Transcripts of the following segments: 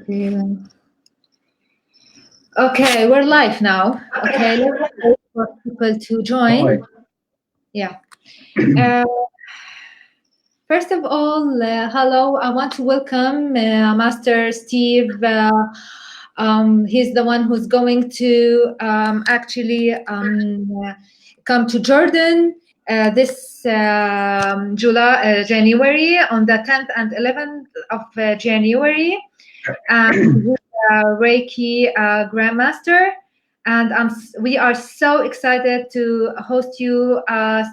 Yeah. Okay, we're live now. Okay, let's wait for people to join. Hi. Yeah. First of all, hello. I want to welcome Master Steve. He's the one who's going to actually come to Jordan this January, on the 10th and 11th of January. He's a Reiki Grandmaster. And we are so excited to host you,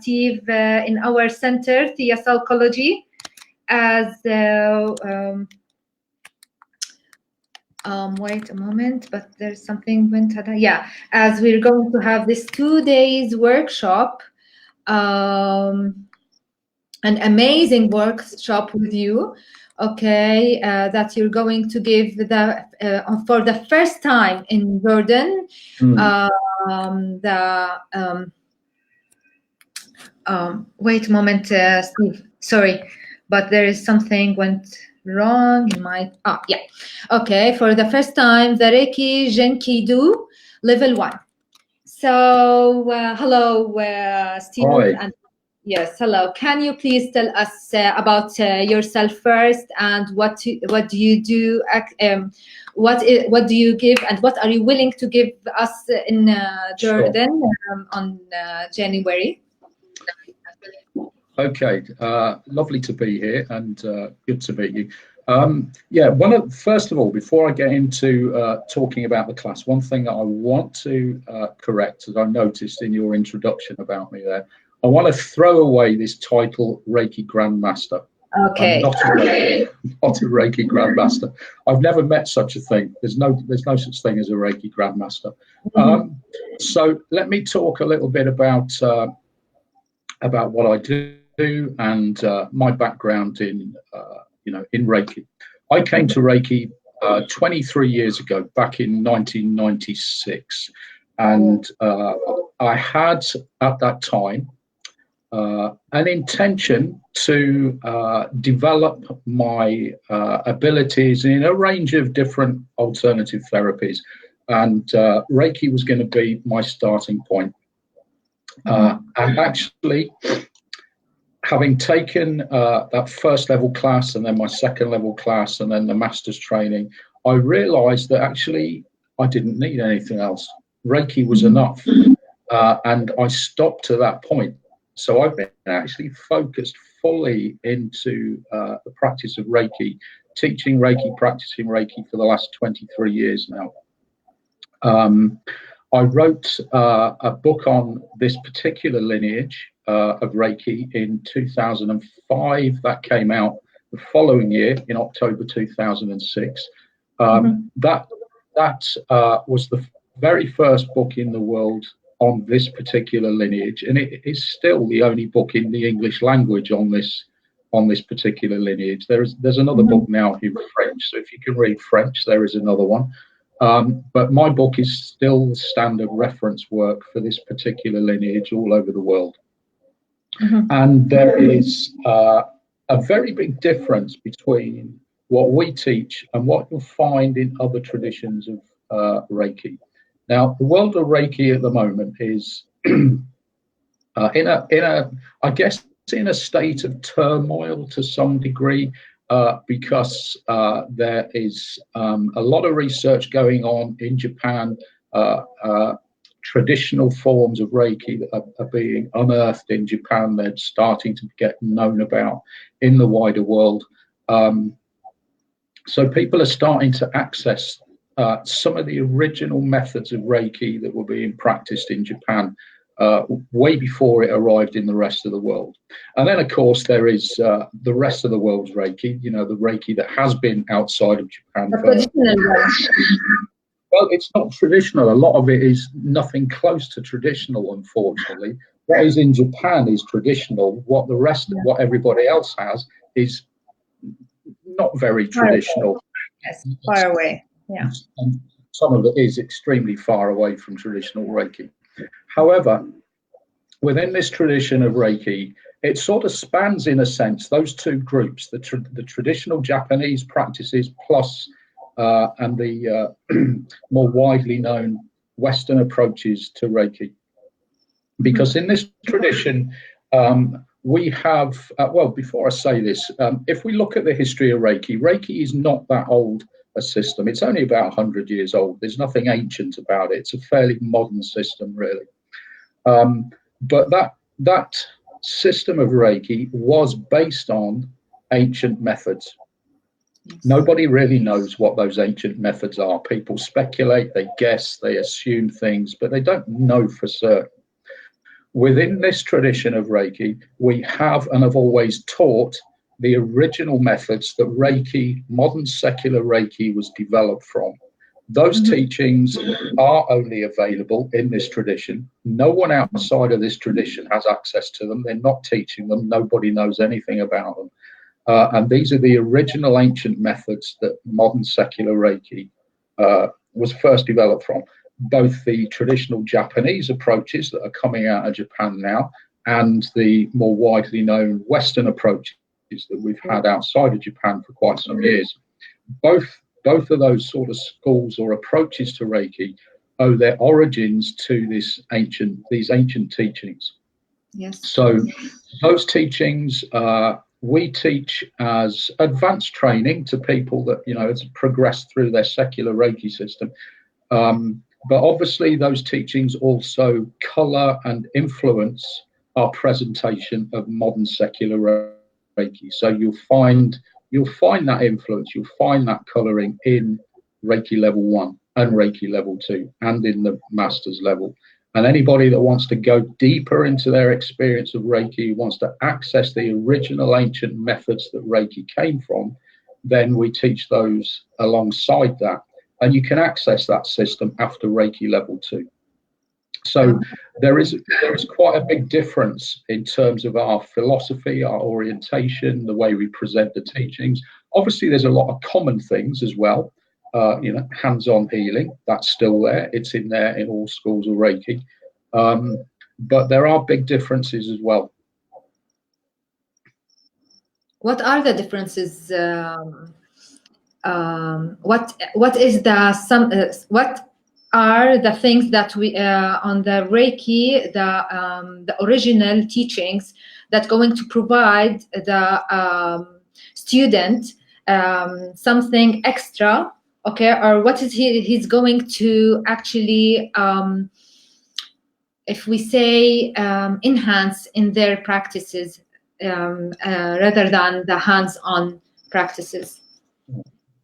Steve, in our center, Thea soul-chology, as wait a moment, but there's something went. Yeah, as we're going to have this 2 days workshop, an amazing workshop with you. Okay, that you're going to give for the first time in Jordan. Wait a moment, Steve. Sorry, but there is something went wrong in my. Yeah. Okay, for the first time, the Reiki Jin Kei Do, level 1. So, hello, Steve. Hi. And yes, hello. Can you please tell us about yourself first, and what do you do? What do you give, and what are you willing to give us in Jordan on January? Okay. Lovely to be here, and good to meet you. First of all, before I get into talking about the class, one thing that I want to correct, as I noticed in your introduction about me there, I want to throw away this title, Reiki Grandmaster. Okay. I'm not a Reiki Grandmaster. I've never met such a thing. There's no such thing as a Reiki Grandmaster. So let me talk a little bit about what I do and my background in Reiki. I came to Reiki 23 years ago, back in 1996, and I had at that time an intention to develop my abilities in a range of different alternative therapies, and Reiki was going to be my starting point. And actually, having taken that first level class, and then my second level class, and then the master's training, I realized that actually I didn't need anything else. Reiki was enough. And I stopped to that point. So I've been actually focused fully into the practice of Reiki, teaching Reiki, practicing Reiki for the last 23 years now. I wrote a book on this particular lineage of Reiki in 2005. That came out the following year in October 2006. That was the very first book in the world on this particular lineage, and it is still the only book in the English language on this particular lineage. There's another book now in French, so if you can read French, there is another one. But my book is still the standard reference work for this particular lineage all over the world. And there is a very big difference between what we teach and what you'll find in other traditions of Reiki. Now, the world of Reiki at the moment is in a state of turmoil to some degree. Because there is a lot of research going on in Japan. Traditional forms of Reiki that are being unearthed in Japan. They're starting to get known about in the wider world. So people are starting to access some of the original methods of Reiki that were being practiced in Japan way before it arrived in the rest of the world. And then, of course, there is the rest of the world's Reiki, the Reiki that has been outside of Japan. Well, it's not traditional. A lot of it is nothing close to traditional, unfortunately. What is in Japan is traditional. What everybody else has is not very traditional. Yes, far away. Yeah. And some of it is extremely far away from traditional Reiki. However, within this tradition of Reiki, it sort of spans, in a sense, those two groups, the traditional Japanese practices plus and the more widely known Western approaches to Reiki. Because in this tradition, we have, well, before I say this, if we look at the history of Reiki, Reiki is not that old a system. It's only about 100 years old. There's nothing ancient about it. It's a fairly modern system, really. But that system of Reiki was based on ancient methods. Nobody really knows what those ancient methods are. People speculate, they guess, they assume things, but they don't know for certain. Within this tradition of Reiki, we have and have always taught the original methods that Reiki, modern secular Reiki, was developed from. Those teachings are only available in this tradition. No one outside of this tradition has access to them. They're not teaching them. Nobody knows anything about them. And these are the original ancient methods that modern secular Reiki was first developed from. Both the traditional Japanese approaches that are coming out of Japan now and the more widely known Western approaches that we've had outside of Japan for quite some years. Both of those sort of schools or approaches to Reiki owe their origins to these ancient teachings. Yes. So those teachings we teach as advanced training to people that, you know, has progressed through their secular Reiki system. But obviously those teachings also colour and influence our presentation of modern secular Reiki. So you'll find that influence, you'll find that colouring in Reiki level 1 and Reiki level 2 and in the master's level. And anybody that wants to go deeper into their experience of Reiki, wants to access the original ancient methods that Reiki came from, then we teach those alongside that. And you can access that system after Reiki level 2. So there is quite a big difference in terms of our philosophy, our orientation, the way we present the teachings. Obviously, there's a lot of common things as well. You know, hands-on healing, that's still there. It's in there in all schools of Reiki. But there are big differences as well. What are the differences? What is the what are the things that we on the Reiki, the original teachings that going to provide the student something extra, okay, or what is he's going to actually if we say enhance in their practices rather than the hands-on practices?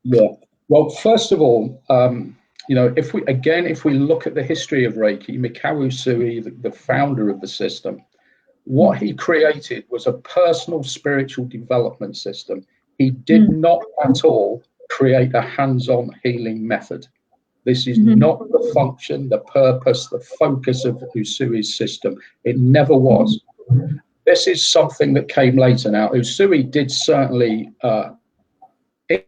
Yeah. Well, first of all, you know, if we look at the history of Reiki, Mikao Usui, the founder of the system, what he created was a personal spiritual development system. He did not at all create a hands-on healing method. This is not the function, the purpose, the focus of Usui's system. It never was. This is something that came later. Now, Usui did certainly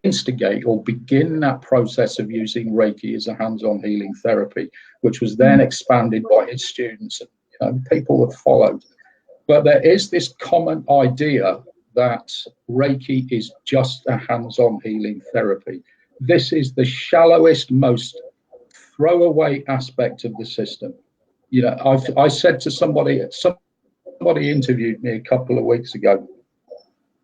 instigate or begin that process of using Reiki as a hands-on healing therapy, which was then expanded by his students, and you know, people have followed. But there is this common idea that Reiki is just a hands-on healing therapy. This is the shallowest, most throwaway aspect of the system. You know, I said to somebody interviewed me a couple of weeks ago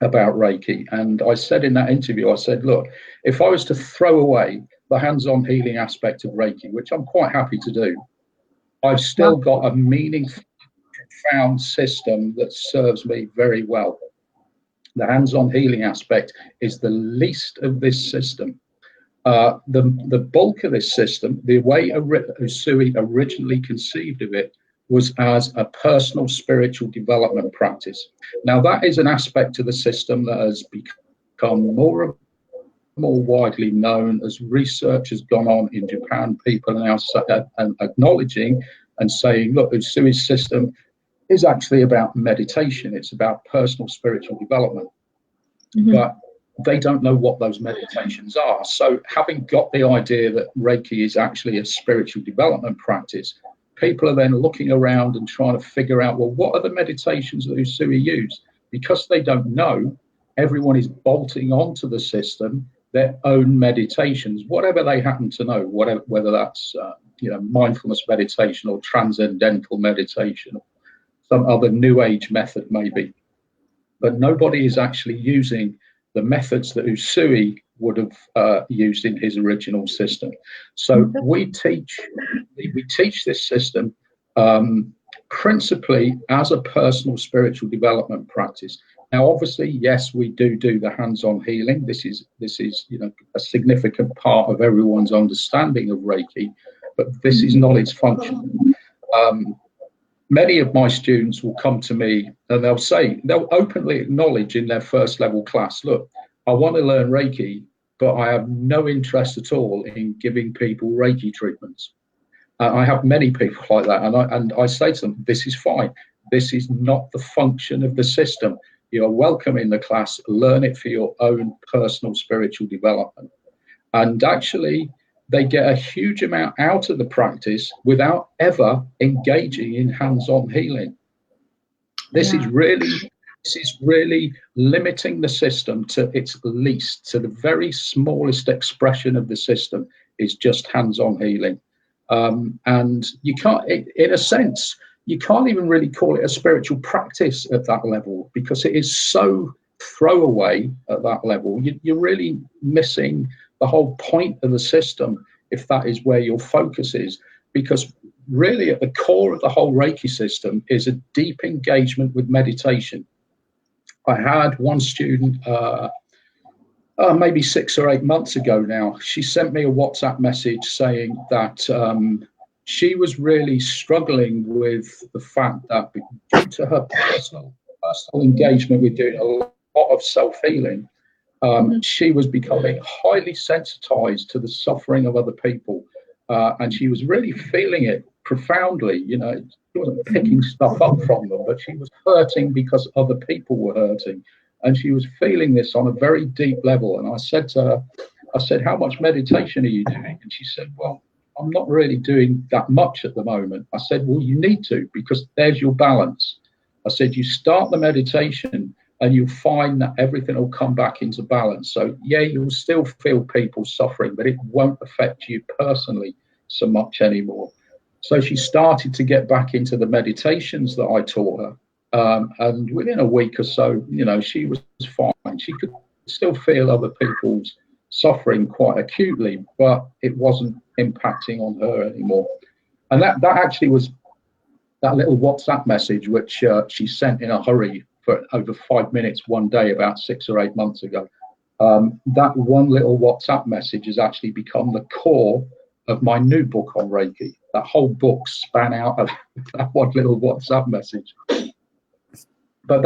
about Reiki, and I said in that interview, I said, look, if I was to throw away the hands-on healing aspect of Reiki, which I'm quite happy to do, I've still got a meaningful, profound system that serves me very well. The hands-on healing aspect is the least of this system. The bulk of this system, the way Usui originally conceived of it, was as a personal spiritual development practice. Now, that is an aspect of the system that has become more and more widely known as research has gone on in Japan. People are now acknowledging and saying, look, Usui's system is actually about meditation. It's about personal spiritual development. But they don't know what those meditations are. So having got the idea that Reiki is actually a spiritual development practice, people are then looking around and trying to figure out, well, what are the meditations that Usui used? Because they don't know, everyone is bolting onto the system their own meditations, whatever they happen to know, whether that's mindfulness meditation or transcendental meditation, or some other new age method maybe. But nobody is actually using the methods that Usui would have used in his original system. So we teach this system principally as a personal spiritual development practice. Now, obviously, yes, we do the hands-on healing. This is a significant part of everyone's understanding of Reiki, but this is not its function. Many of my students will come to me and they'll openly acknowledge in their first level class, look, I want to learn Reiki, but I have no interest at all in giving people Reiki treatments. I have many people like that, and I say to them, this is fine. This is not the function of the system. You are welcome in the class. Learn it for your own personal spiritual development. And actually, they get a huge amount out of the practice without ever engaging in hands-on healing. This is really limiting the system to its least, to the very smallest expression of the system is just hands-on healing. And you can't, in a sense, you can't even really call it a spiritual practice at that level, because it is so throwaway at that level. You're really missing the whole point of the system if that is where your focus is, because really at the core of the whole Reiki system is a deep engagement with meditation. I had one student maybe 6 or 8 months ago now. She sent me a WhatsApp message saying that she was really struggling with the fact that due to her personal engagement with doing a lot of self-healing, she was becoming highly sensitized to the suffering of other people, and she was really feeling it profoundly. She wasn't picking stuff up from them, but she was hurting because other people were hurting, and she was feeling this on a very deep level. And I said to her, how much meditation are you doing? And she said, well, I'm not really doing that much at the moment. I said, well, you need to, because there's your balance. I said, you start the meditation and you'll find that everything will come back into balance. So yeah, you'll still feel people suffering, but it won't affect you personally so much anymore. So she started to get back into the meditations that I taught her. And within a week or so, she was fine. She could still feel other people's suffering quite acutely, but it wasn't impacting on her anymore. And that actually was that little WhatsApp message, which she sent in a hurry for over 5 minutes one day about 6 or 8 months ago. That one little WhatsApp message has actually become the core of my new book on Reiki. That whole book span out of that one little WhatsApp message. But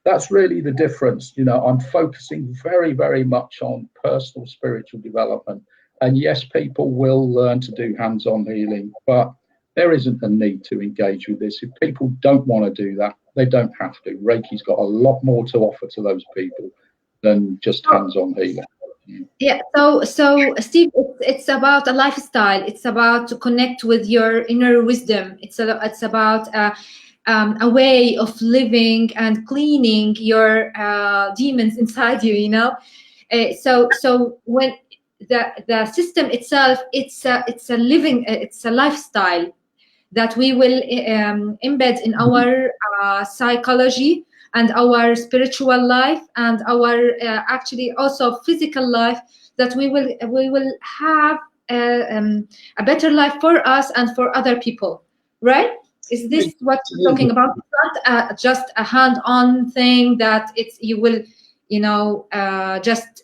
that's really the difference. I'm focusing very, very much on personal spiritual development. And yes, people will learn to do hands-on healing, but there isn't a need to engage with this. If people don't want to do that, they don't have to. Reiki's got a lot more to offer to those people than just hands-on healing. Yeah. So Steve, it's about a lifestyle. It's about to connect with your inner wisdom. It's about a way of living and cleaning your demons inside you. So when the system itself, it's a living, it's a lifestyle that we will embed in our psychology and our spiritual life and our actually also physical life, that we will have a better life for us and for other people, right? Is this what you're talking about? It's not just a hand-on thing that you will just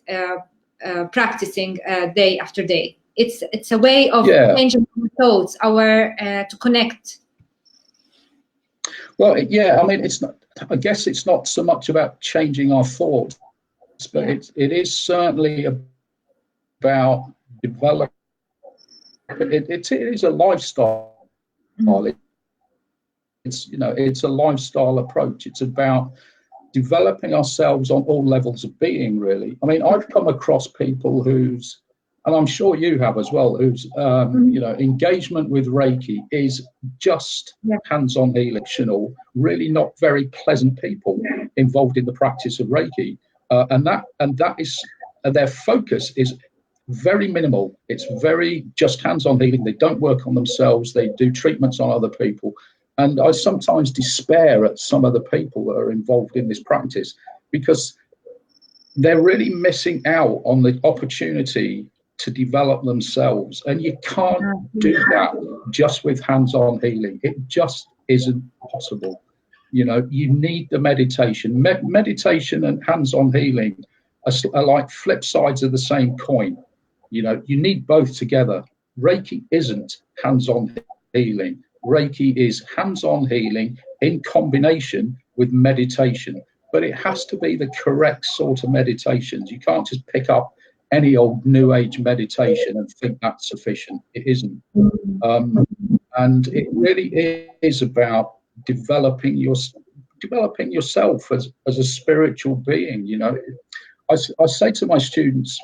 practicing day after day. It's a way of changing our thoughts, to connect. Well, yeah, I mean, I guess it's not so much about changing our thoughts, but it is certainly about developing. It is a lifestyle. Mm-hmm. It's a lifestyle approach. It's about developing ourselves on all levels of being, really. I mean, I've come across people whose, and I'm sure you have as well, whose engagement with Reiki is just hands-on healing, really not very pleasant people involved in the practice of Reiki, and that is their focus is very minimal. It's very just hands-on healing. They don't work on themselves. They do treatments on other people. And I sometimes despair at some of the people that are involved in this practice, because they're really missing out on the opportunity to develop themselves. And you can't do that just with hands-on healing. It just isn't possible. You know, you need the meditation. Meditation and hands-on healing are like flip sides of the same coin. You know, you need both together. Reiki isn't hands-on healing. Reiki is hands-on healing in combination with meditation. But it has to be the correct sort of meditations. You can't just pick up any old new age meditation and think that's sufficient. It isn't. And it really is about developing yourself as a spiritual being. You know, I say to my students,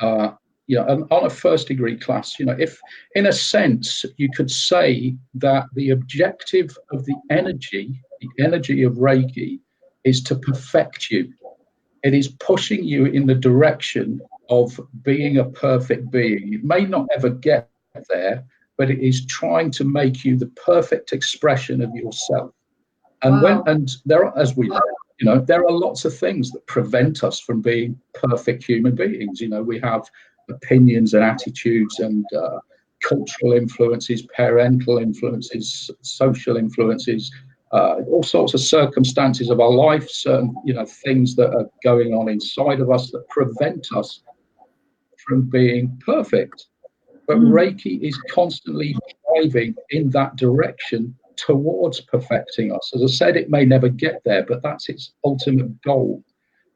you know, on a first degree class, you know, if in a sense you could say that the objective of the energy of Reiki is to perfect you. It is pushing you in the direction of being a perfect being. It may not ever get there, but it is trying to make you the perfect expression of yourself. And there are, as we know, you know, there are lots of things that prevent us from being perfect human beings. You know, we have opinions and attitudes and cultural influences, parental influences, social influences, all sorts of circumstances of our life, certain, you know, things that are going on inside of us that prevent us from being perfect. But Reiki is constantly driving in that direction towards perfecting us. As I said, it may never get there, but that's its ultimate goal.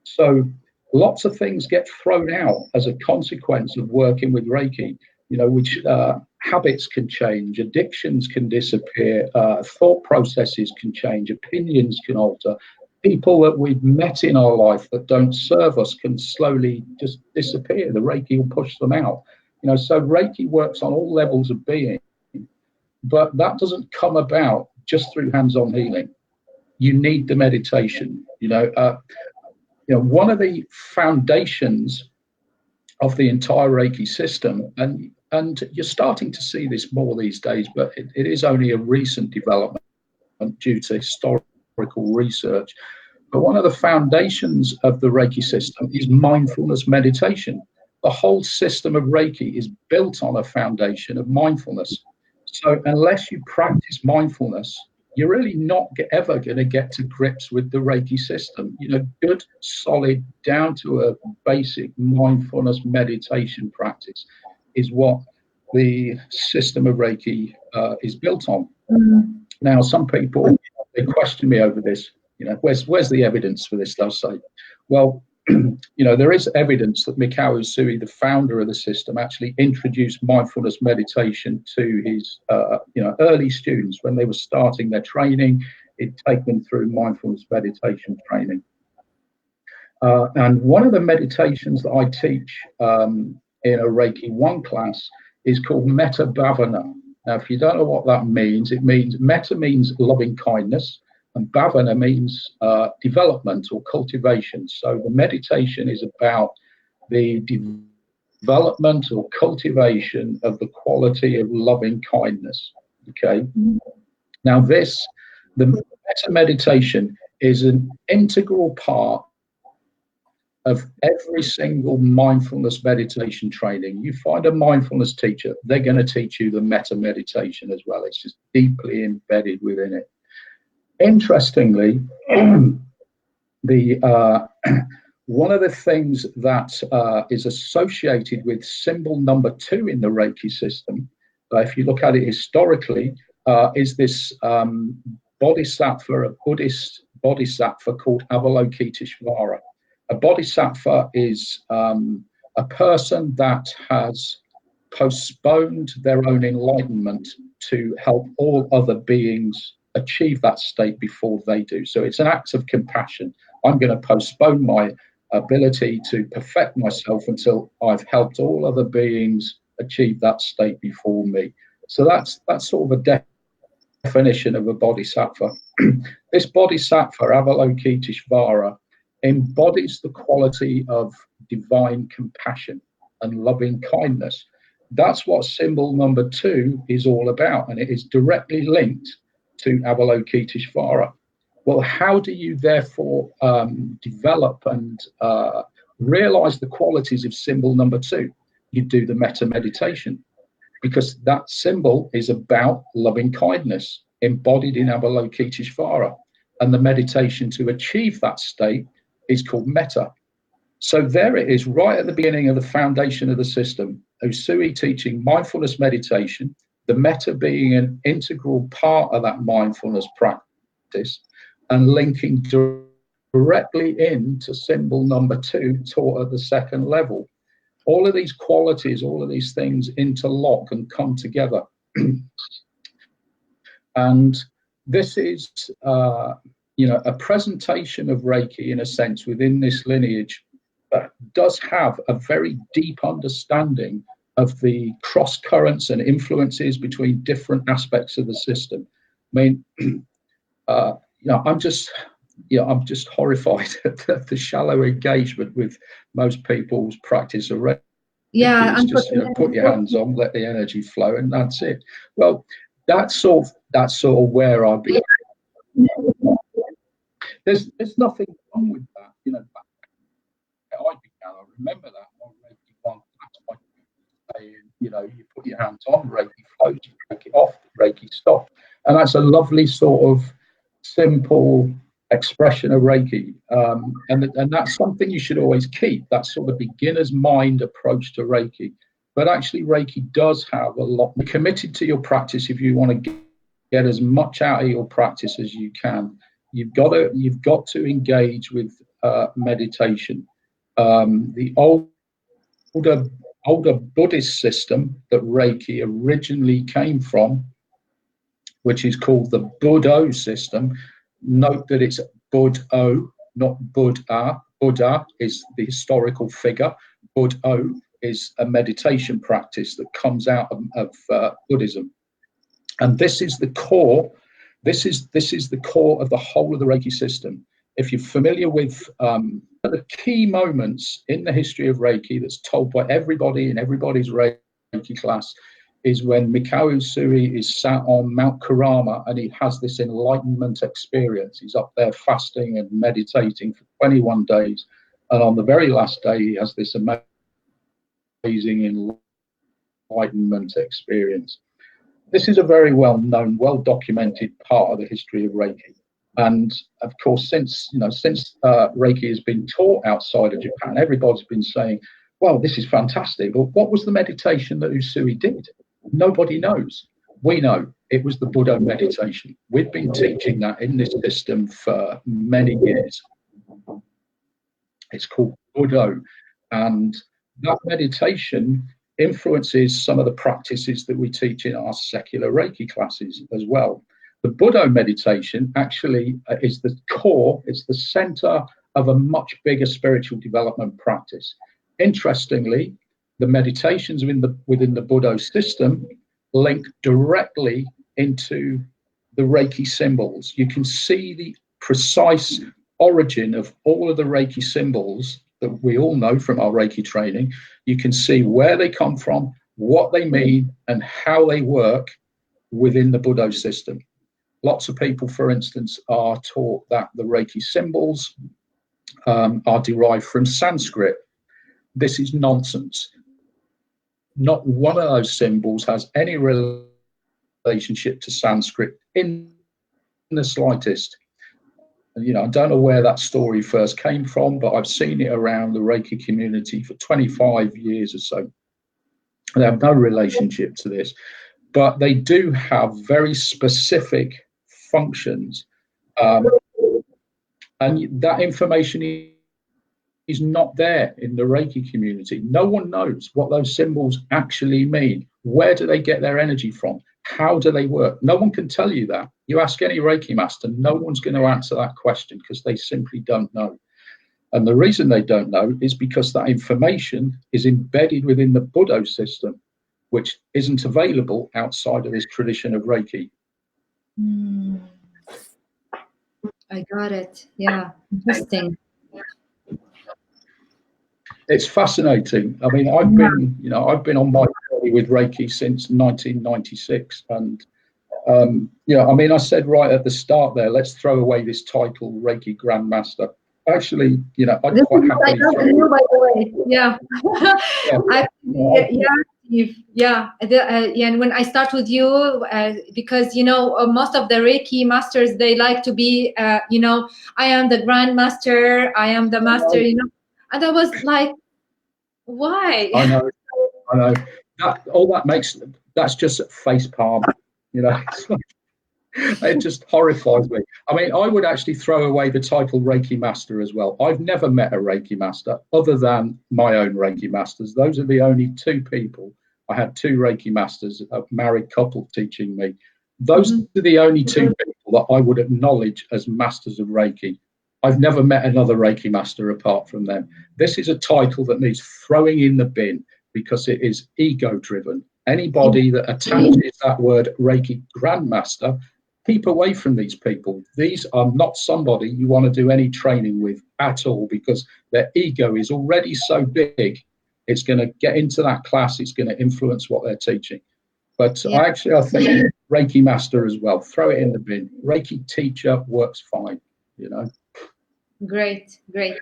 So lots of things get thrown out as a consequence of working with Reiki, you know, which habits can change, addictions can disappear, thought processes can change, opinions can alter. People that we've met in our life that don't serve us can slowly just disappear. The Reiki will push them out. You know, so Reiki works on all levels of being, but that doesn't come about just through hands-on healing. You need the meditation. You know, one of the foundations of the entire Reiki system, and you're starting to see this more these days, but it is only a recent development due to historical research. But one of the foundations of the Reiki system is mindfulness meditation. The whole system of Reiki is built on a foundation of mindfulness. So unless you practice mindfulness, you're really not ever going to get to grips with the Reiki system. You know, good, solid, down to a basic mindfulness meditation practice is what the system of Reiki is built on. Now, some people, they question me over this. You know, where's the evidence for this? They'll say, well, you know, there is evidence that Mikao Usui, the founder of the system, actually introduced mindfulness meditation to his, you know, early students when they were starting their training. He'd take them through mindfulness meditation training. And one of the meditations that I teach in a Reiki 1 class is called Metta Bhavana. Now, if you don't know what that means, it means Metta means loving kindness, and Bhavana means development or cultivation. So the meditation is about the development or cultivation of the quality of loving kindness. Okay. Now the Metta meditation is an integral part of every single mindfulness meditation training. You find a mindfulness teacher, they're going to teach you the Metta meditation as well. It's just deeply embedded within it. Interestingly, one of the things that is associated with symbol number 2 in the Reiki system, if you look at it historically, is this bodhisattva, a Buddhist bodhisattva called Avalokiteshvara. A bodhisattva is a person that has postponed their own enlightenment to help all other beings achieve that state before they do. So it's an act of compassion. I'm going to postpone my ability to perfect myself until I've helped all other beings achieve that state before me. So that's sort of a definition of a bodhisattva. This bodhisattva, Avalokiteshvara, embodies the quality of divine compassion and loving kindness. That's what symbol number 2 is all about, and it is directly linked to Avalokiteshvara. Well, how do you therefore develop and realize the qualities of symbol number 2? You do the metta meditation, because that symbol is about loving kindness embodied in Avalokiteshvara, and the meditation to achieve that state is called metta. So there it is, right at the beginning of the foundation of the system. Usui teaching mindfulness meditation, the metta being an integral part of that mindfulness practice, and linking directly into symbol number 2 taught at the second level. All of these qualities, all of these things interlock and come together. And this is, a presentation of Reiki, in a sense, within this lineage that does have a very deep understanding of the cross currents and influences between different aspects of the system. I mean, I'm just horrified at the shallow engagement with most people's practice of Reiki. Yeah, It's just, put your hands on, let the energy flow, and that's it. Well, that's sort of where I've been. There's nothing wrong with that, I began. I remember that on Reiki 1. That's my saying, you put your hands on, Reiki flows, you take it off, Reiki stops, and that's a lovely sort of simple expression of Reiki, and that's something you should always keep. That sort of beginner's mind approach to Reiki. But actually, Reiki does have a lot. Be committed to your practice if you want to get as much out of your practice as you can. You've got to engage with meditation. The older Buddhist system that Reiki originally came from, which is called the Buddho system. Note that it's Buddho, not Buddha. Buddha is the historical figure. Buddho is a meditation practice that comes out of Buddhism, and this is the core. This is the core of the whole of the Reiki system. If you're familiar with the key moments in the history of Reiki that's told by everybody in everybody's Reiki class, is when Mikao Usui is sat on Mount Kurama and he has this enlightenment experience. He's up there fasting and meditating for 21 days. And on the very last day, he has this amazing enlightenment experience. This is a very well-known, well-documented part of the history of Reiki. And of course, since Reiki has been taught outside of Japan, everybody's been saying, well, this is fantastic. But what was the meditation that Usui did? Nobody knows. We know it was the Buddha meditation. We've been teaching that in this system for many years. It's called Buddha, and that meditation influences some of the practices that we teach in our secular Reiki classes as well. The Buddha meditation actually is the core, it's the center of a much bigger spiritual development practice. Interestingly, the meditations within the Buddha system link directly into the Reiki symbols. You can see the precise origin of all of the Reiki symbols that we all know from our Reiki training. You can see where they come from, what they mean, and how they work within the Buddha system. Lots of people, for instance, are taught that the Reiki symbols are derived from Sanskrit. This is nonsense. Not one of those symbols has any relationship to Sanskrit in the slightest. I don't know where that story first came from, but I've seen it around the Reiki community for 25 years or so. They have no relationship to this, but they do have very specific functions. And that information is not there in the Reiki community. No one knows what those symbols actually mean. Where do they get their energy from? How do they work? No one can tell you that. You ask any Reiki master, no one's going to answer that question because they simply don't know. And the reason they don't know is because that information is embedded within the Buddha system, which isn't available outside of this tradition of Reiki. I got it. Yeah, interesting. It's fascinating. I mean, I've been on my journey with Reiki since 1996, and I mean, I said right at the start there, let's throw away this title, Reiki Grandmaster. Actually, I'd This is quite what I happily love throw to it. know, by the way. Yeah. Yeah, Actually, yeah, Steve. Yeah. Yeah. And when I start with you, because, most of the Reiki masters, they like to be, I am the grandmaster, I am the master, And I was like, why? I know, I know. That's just face palm, you know. It just horrifies me. I mean, I would actually throw away the title Reiki Master as well. I've never met a Reiki Master other than my own Reiki Masters. Those are the only two people. I had two Reiki Masters, a married couple teaching me. Those are the only two people that I would acknowledge as Masters of Reiki. I've never met another Reiki Master apart from them. This is a title that needs throwing in the bin because it is ego driven. Anybody that attaches that word Reiki Grandmaster, keep away from these people. These are not somebody you want to do any training with at all, because their ego is already so big. It's going to get into that class. It's going to influence what they're teaching. But Yeah. I think Reiki Master as well. Throw it in the bin. Reiki teacher works fine, Great, great.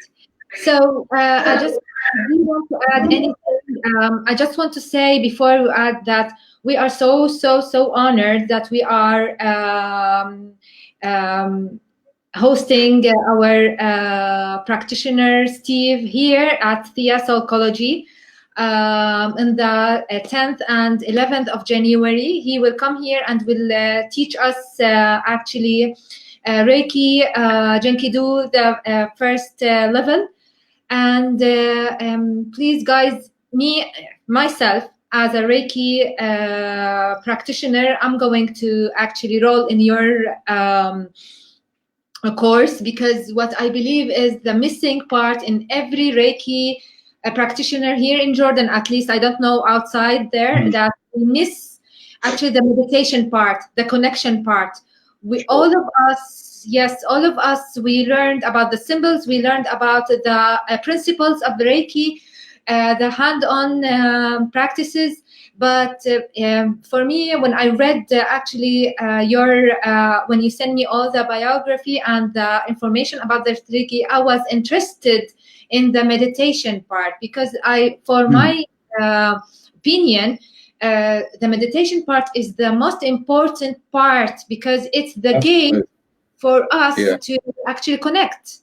So I just do you want to add anything? I just want to say before we add that we are so, so, so honored that we are hosting our practitioner Steve here at Thea Soul-chology on the 10th and 11th of January. He will come here and will teach us actually Reiki Jin Kei Do, the first level. And please, guys, myself, as a Reiki practitioner, I'm going to actually roll in your course, because what I believe is the missing part in every Reiki practitioner here in Jordan, at least, I don't know outside there, that we miss actually the meditation part, the connection part. All of us, yes, all of us, we learned about the symbols, we learned about the principles of Reiki, the hand-on practices. But for me, when I read actually when you send me all the biography and the information about the Reiki, I was interested in the meditation part, because for my opinion, the meditation part is the most important part, because it's the gate for us to actually connect.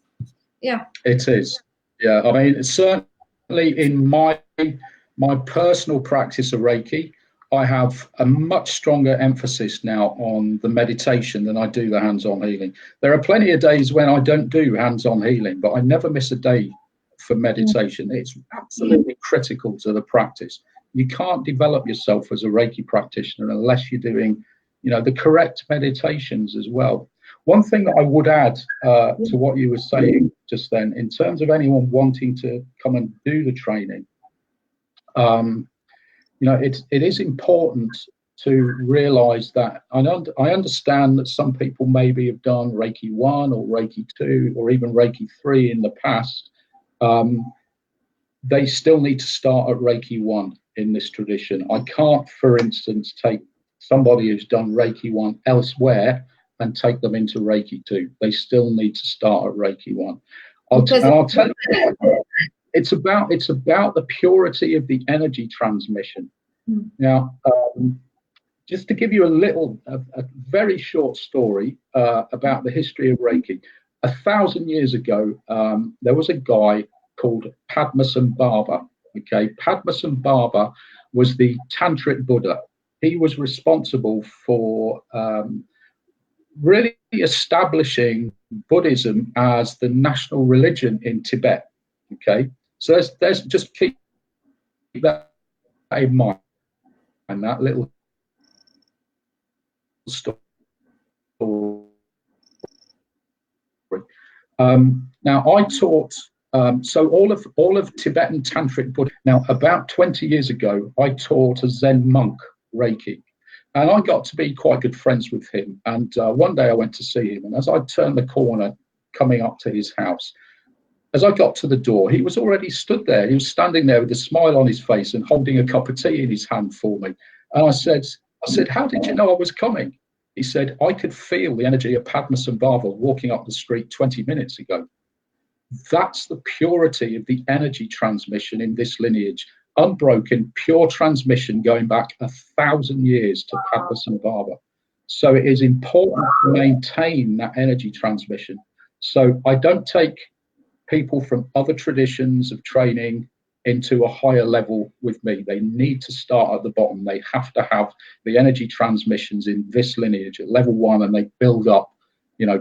Yeah, it is. Yeah, I mean, certainly in my personal practice of Reiki, I have a much stronger emphasis now on the meditation than I do the hands-on healing. There are plenty of days when I don't do hands-on healing, but I never miss a day for meditation. It's absolutely critical to the practice. You can't develop yourself as a Reiki practitioner unless you're doing, the correct meditations as well. One thing that I would add to what you were saying just then, in terms of anyone wanting to come and do the training, it is important to realize that I understand that some people maybe have done Reiki 1 or Reiki 2 or even Reiki 3 in the past. They still need to start at Reiki 1 in this tradition. I can't, for instance, take somebody who's done Reiki 1 elsewhere and take them into Reiki 2. They still need to start at Reiki 1. I'll tell you, it's about the purity of the energy transmission. Now, just to give you a very short story about the history of Reiki. 1,000 years ago, there was a guy called Padmasambhava. Okay, Padmasambhava was the Tantric Buddha. He was responsible for really establishing Buddhism as the national religion in Tibet. Okay, so there's just keep that in mind, and that little story. Now, I taught so all of Tibetan Tantric Buddhism. Now, about 20 years ago, I taught a Zen monk Reiki, and I got to be quite good friends with him. And one day I went to see him, and as I turned the corner coming up to his house, as I got to the door, he was already stood there. He was standing there with a smile on his face and holding a cup of tea in his hand for me. And I said, how did you know I was coming? He said, I could feel the energy of Padmasambhava walking up the street 20 minutes ago. That's the purity of the energy transmission in this lineage. Unbroken, pure transmission going back 1,000 years to Padmasambhava. So it is important to maintain that energy transmission. So I don't take people from other traditions of training into a higher level with me. They need to start at the bottom. They have to have the energy transmissions in this lineage at level 1, and they build up,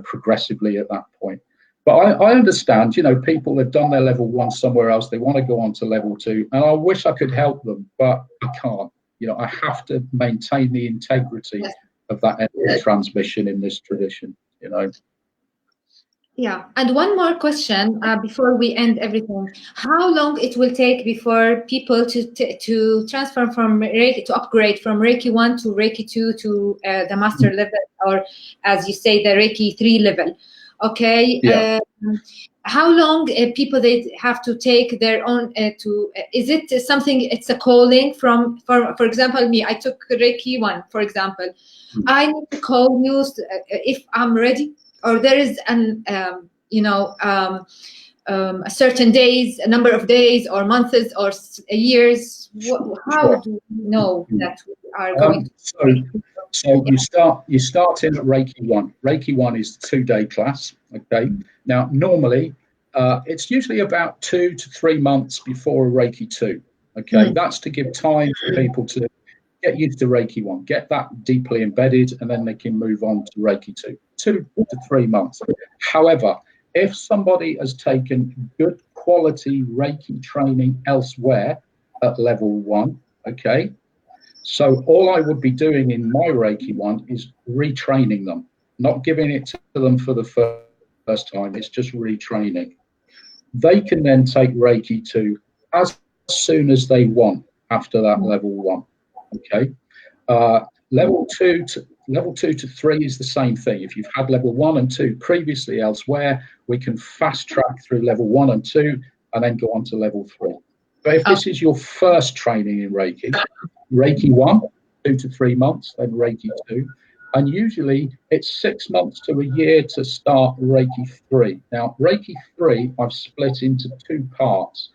progressively at that point. But I understand, people have done their level 1 somewhere else. They want to go on to level 2, and I wish I could help them, but I can't. I have to maintain the integrity of that energy transmission in this tradition. Yeah, and one more question before we end everything. How long it will take before people to transfer from Reiki, to upgrade from Reiki 1 to Reiki 2 to the master level, or as you say, the Reiki 3 level? Okay. Yeah. How long people they have to take their own is it something, it's a calling for example, me, I took Reiki 1, for example. I need to call you if I'm ready, or there is a certain days, a number of days or months or years. How do we know that we are going to? So you start in at Reiki 1. Reiki 1 is the 2-day class. Okay. Now, normally, it's usually about 2 to 3 months before a Reiki 2. Okay. That's to give time for people to get used to Reiki 1, get that deeply embedded, and then they can move on to Reiki 2. 2 to 3 months. However, if somebody has taken good quality Reiki training elsewhere at level 1, okay, so all I would be doing in my Reiki 1 is retraining them, not giving it to them for the first time. It's just retraining. They can then take Reiki 2 as soon as they want after that level 1. Okay. Level 2 to 3 is the same thing. If you've had level 1 and 2 previously elsewhere, we can fast track through level 1 and 2 and then go on to level 3. But if this is your first training in Reiki, Reiki 1, 2 to 3 months, then Reiki 2. And usually it's 6 months to a year to start Reiki 3. Now, Reiki 3, I've split into 2 parts.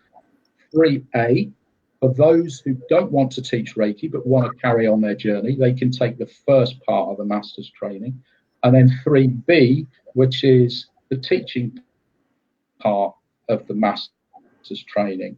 3A, for those who don't want to teach Reiki but want to carry on their journey, they can take the first part of the master's training. And then 3B, which is the teaching part of the master's training.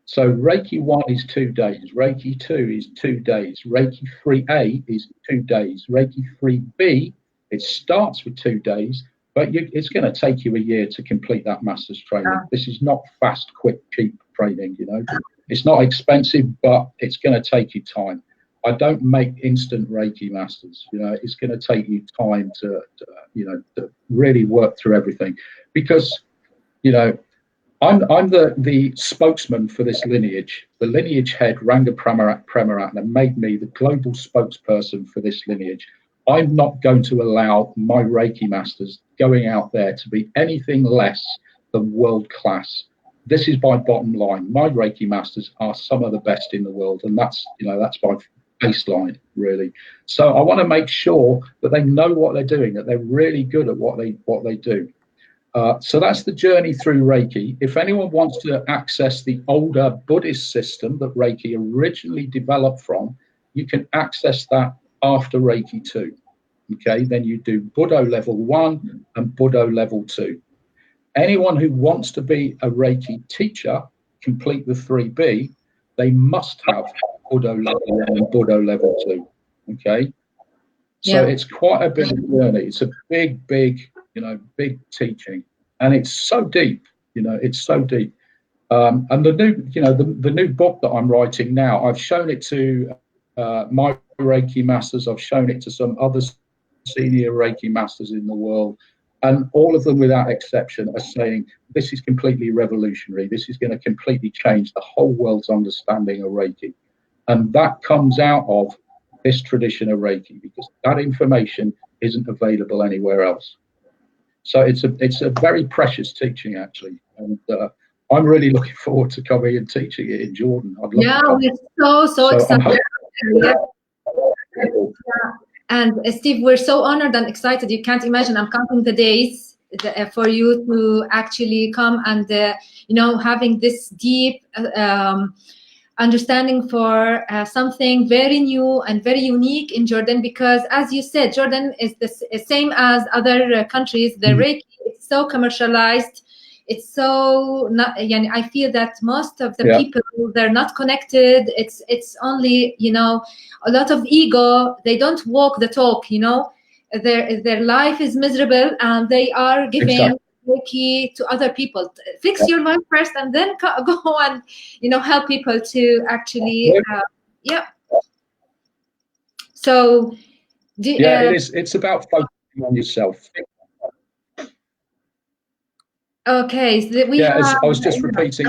So Reiki 1 is 2 days, Reiki 2 is 2 days, Reiki 3A is 2 days, Reiki 3B, it starts with 2 days, but it's going to take you a year to complete that master's training. This is not fast, quick, cheap training, It's not expensive, but it's going to take you time. I don't make instant Reiki masters, It's going to take you time to really work through everything, because, I'm the spokesman for this lineage. The lineage head, Ranga Premaratna, made me the global spokesperson for this lineage. I'm not going to allow my Reiki masters going out there to be anything less than world class. This is my bottom line. My Reiki masters are some of the best in the world, and that's my baseline, really. So I want to make sure that they know what they're doing, that they're really good at what they do. So that's the journey through Reiki. If anyone wants to access the older Buddhist system that Reiki originally developed from, you can access that after Reiki 2. Okay, then you do Buddho level 1 and Buddho level 2. Anyone who wants to be a Reiki teacher, complete the 3B, they must have Buddho level 1 and Buddho level 2. Okay, so it's quite a big journey. It's a big teaching, and it's so deep. It's so deep. And the new book that I'm writing now, I've shown it to my Reiki masters. I've shown it to some other senior Reiki masters in the world, and all of them, without exception, are saying this is completely revolutionary. This is going to completely change the whole world's understanding of Reiki, and that comes out of this tradition of Reiki, because that information isn't available anywhere else. So it's a very precious teaching, actually, and I'm really looking forward to coming and teaching it in Jordan. I'd love to come. We're so So I'm excited. Yeah. hoping. And Steve, we're so honored and excited. You can't imagine. I'm counting the days for you to actually come and, having this deep understanding for something very new and very unique in Jordan. Because, as you said, Jordan is the same as other countries. The Reiki is so commercialized. It's so not. I feel that most of the people, they're not connected. It's only a lot of ego. They don't walk the talk. Their life is miserable, and they are giving Reiki to other people. Fix your life first, and then go and help people to actually So it is. It's about focusing on yourself. Okay, so I was just repeating.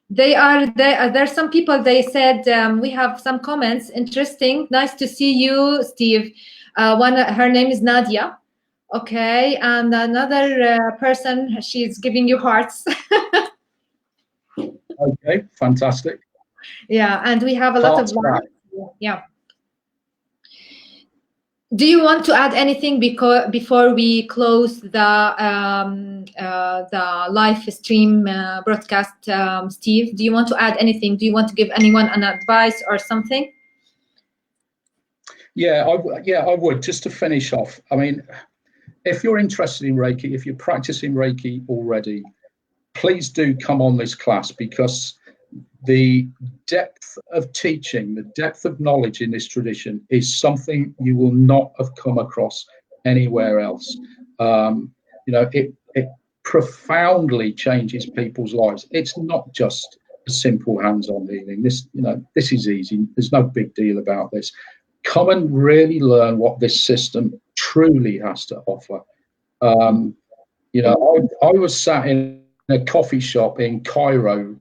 There's some people, they said, we have some comments. Interesting. Nice to see you, Steve. Her name is Nadia. Okay, and another person, she's giving you hearts. Okay, fantastic. Yeah, and we have a lot of love. Yeah. Do you want to add anything before we close the live stream broadcast, Steve? Do you want to add anything? Do you want to give anyone an advice or something? Yeah, I would. Just to finish off, I mean, if you're interested in Reiki, if you're practicing Reiki already, please do come on this class, because the depth of teaching, the depth of knowledge in this tradition is something you will not have come across anywhere else. It profoundly changes people's lives. It's not just a simple hands-on healing. This is easy. There's no big deal about this. Come and really learn what this system truly has to offer. I was sat in a coffee shop in Cairo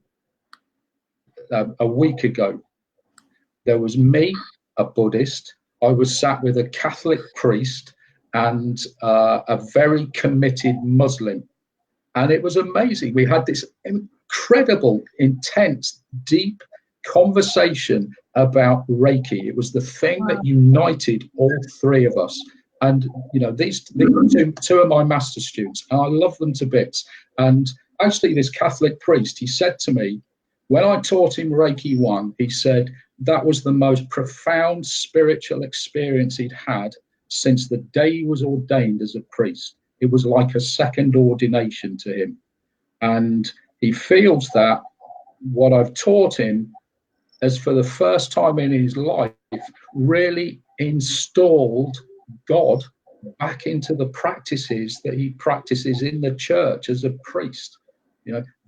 a week ago. There was me, a Buddhist. I was sat with a Catholic priest and a very committed Muslim. And it was amazing. We had this incredible, intense, deep conversation about Reiki. It was the thing that united all three of us. And, these two are my master students, and I love them to bits. And actually, this Catholic priest, he said to me, when I taught him Reiki 1, he said that was the most profound spiritual experience he'd had since the day he was ordained as a priest. It was like a second ordination to him. And he feels that what I've taught him has, for the first time in his life, really installed God back into the practices that he practices in the church as a priest.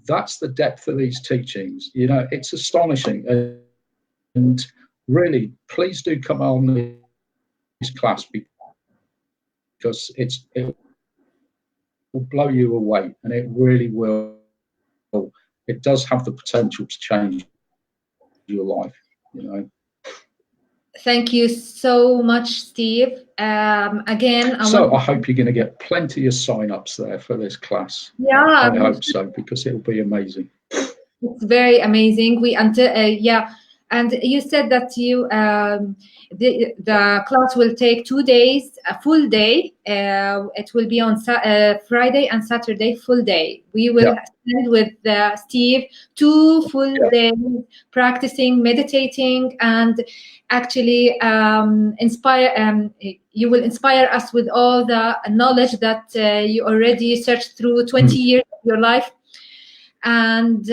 That's the depth of these teachings. It's astonishing. And really, please do come on this class, because it will blow you away, and it really will. It does have the potential to change your life. Thank you so much, Steve. Again, I hope you're going to get plenty of sign-ups there for this class. Yeah, I hope so, because it'll be amazing. It's very amazing. And you said that the class will take 2 days, a full day. It will be on Friday and Saturday, full day. We will spend with Steve 2 full days practicing, meditating, and actually you will inspire us with all the knowledge that you already searched through 20 years of your life. And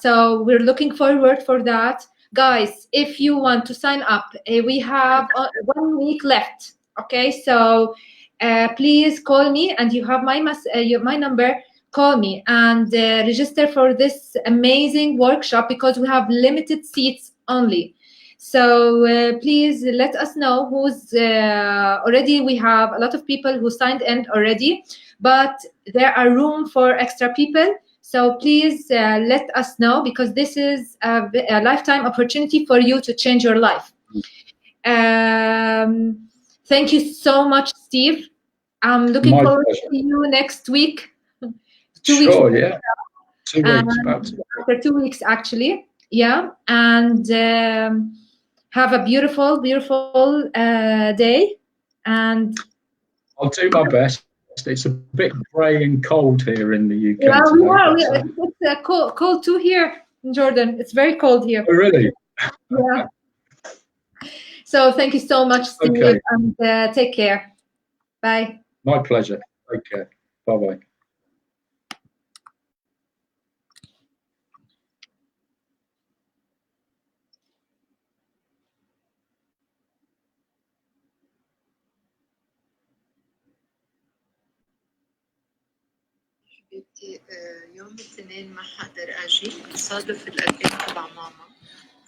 so we're looking forward for that. Guys, if you want to sign up, we have 1 week left. Okay, so please call me, and you have my number. Call me and register for this amazing workshop, because we have limited seats only. So please let us know who's already. We have a lot of people who signed in already, but there are room for extra people. So please let us know, because this is a lifetime opportunity for you to change your life. Thank you so much, Steve. I'm looking My forward pleasure. to you next week. 2 weeks. Sure, yeah. 2 weeks, about After 2 weeks, actually. Yeah. And have a beautiful, beautiful day. And I'll do my best. It's a bit grey and cold here in the UK yeah, we today. are. But, It's cold too here in Jordan. It's very cold here. oh, really? Yeah. So thank you so much, Steve, Okay. and take care. Bye. My pleasure. Take care. Bye-bye. حبيبتي يوم الاثنين ما حقدر اجي صادف الايفنت تبع ماما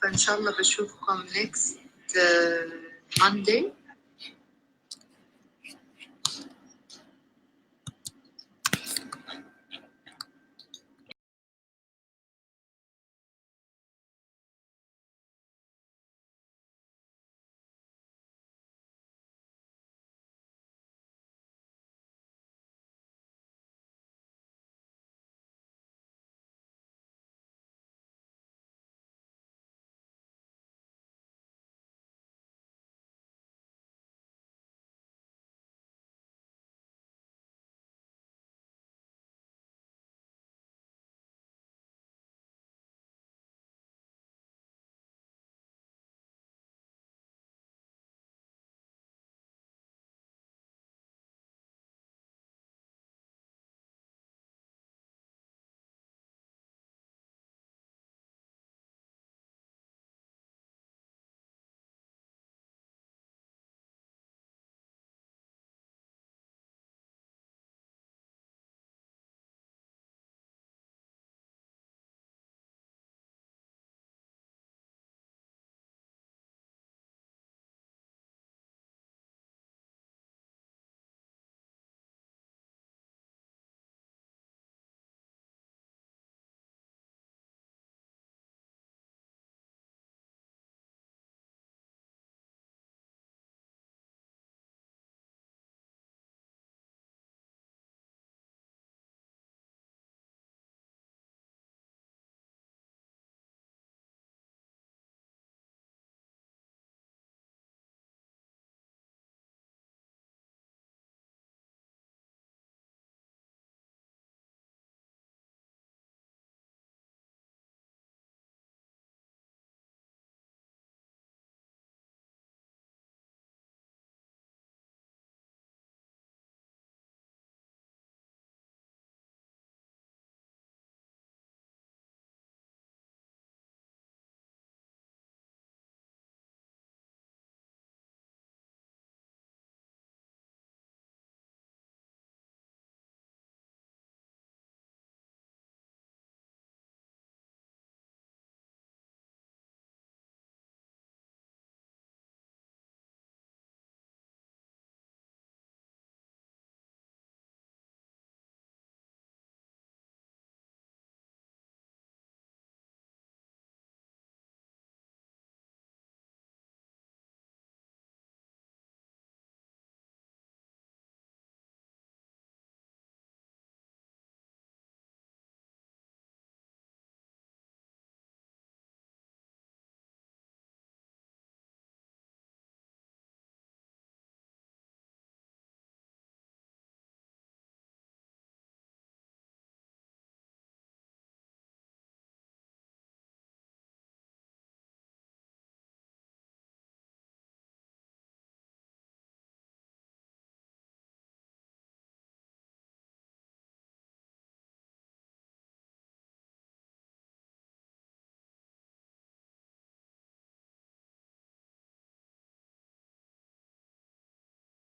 فان شاء الله بشوفكم next Monday